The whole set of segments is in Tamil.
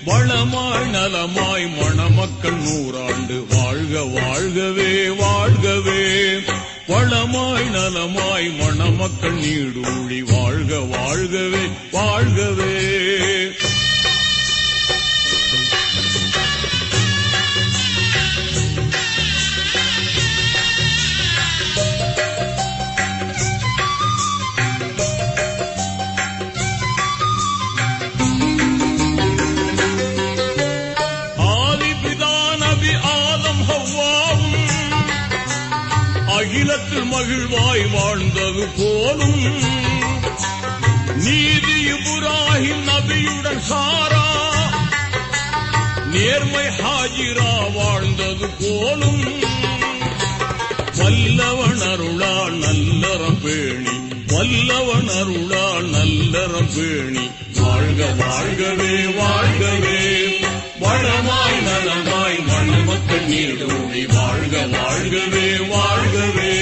வளமாய் நலமாய் மணமக்கள் 100 ஆண்டு வாழ்க வாழ்கவே வாழ்கவே. வளமாய் நலமாய் மணமக்கள் நீடூழி வாழ்க வாழ்கவே வாழ்கவே. அகிலத்தில் மகிழ்வாய் வாழ்ந்தது போலும் நீதி இப்ராஹிம் நபியுடன் சாரா நேர்மை ஹாஜிரா வாழ்ந்தது போலும் வல்லவன் அருளால் நல்லறம் பேணி வல்லவன் அருளால் நல்லறம் பேணி வாழ்க வாழ்கவே வாழ்கவே. வளமாய் நலமாய் மணமக்கள் நீடூழி வாழ்க வாழ்கவே வாழ்கவே.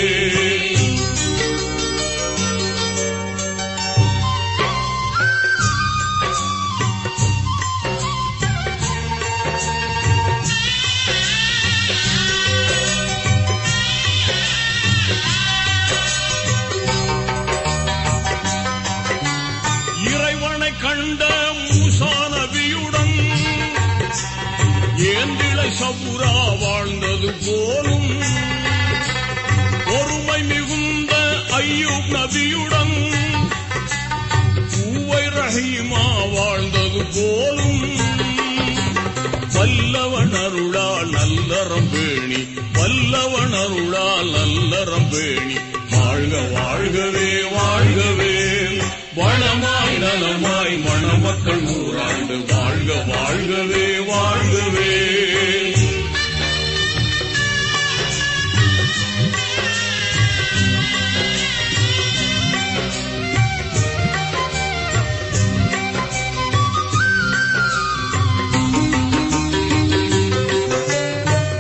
இறைவனை கண்ட மூசா நபியுடன் ஏந்திழை சபுரா வாழ்ந்தது போலும் பொறுமை மிகுந்த அய்யூப் நபியுடன் பூவை ரஹீமா வாழ்ந்தது போலும் வல்லவன் அருளால் நல்லறம் பேணி வல்லவன் அருளால் நல்லறம் பேணி வாழ்க வாழ்கவே வாழ்கவே. வளமாய் நலமாய் மணமக்கள் 100 ஆண்டு வாழ்க வாழ்கவே வாழ்கவே.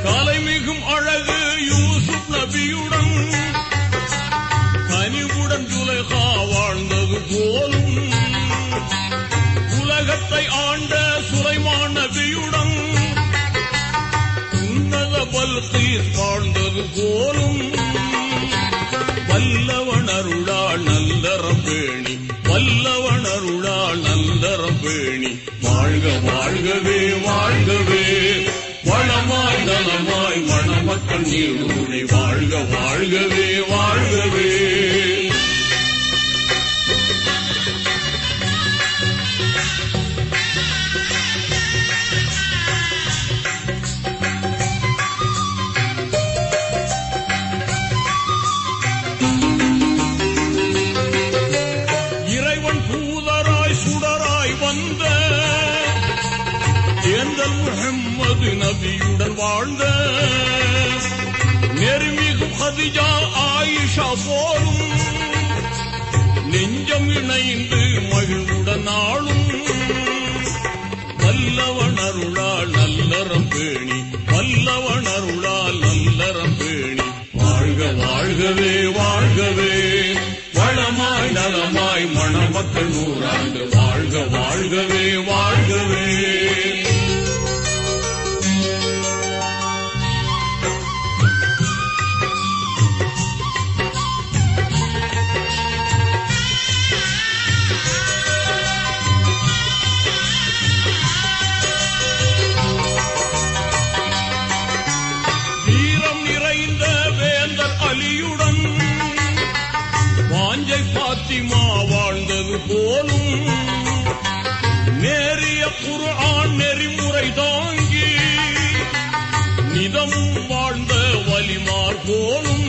கலைமிகும் அழகு யூசுப் நபியுடன் கனிவுடன் ஜுலைஹா வாழ்ந்தது போலும் உலகத்தை ஆண்ட சுலைமான் நபியுடன் உன்னத பல்கீஸ் வாழ்ந்தது போலும் வல்லவன் அருளால் நல்லறம் பேணி வல்லவன் அருளால் நல்லறம் பேணி வாழ்க வாழ்கவே வாழ்கவே. வளமாய் நலமாய் மணமக்கள் நீடூழி வாழ்க வாழ்கவே வாழ்கவே. இறைவன் தூதராய் சுடராய் வந்த ஏந்தல் முஹம்மது நபியுடன் வாழ்ந்த நெருமிகும் ஹதிஜா ஆயிஷா போலும் நெஞ்சம் இணைந்து மகிழ்வுடன் ஆளும் வல்லவன் அருளால் நல்லறம் பேணி வல்லவன் அருளால் நல்லறம் பேணி வாழ்க வாழ்கவே வாழ்கவே. வளமாய் நலமாய் மணமக்கள் 100 ஆண்டு வாழ்க வாழ்கவே வாழ்கவே. வீரம் நிறைந்த வேந்தர் அலியுடன் வாஞ்சை பாத்திமா வாழ்ந்தது போலும் நேரிய குர்ஆன் நெறிமுறை தாங்கி நிதமும் வாழ்ந்த வலிமார் போலும்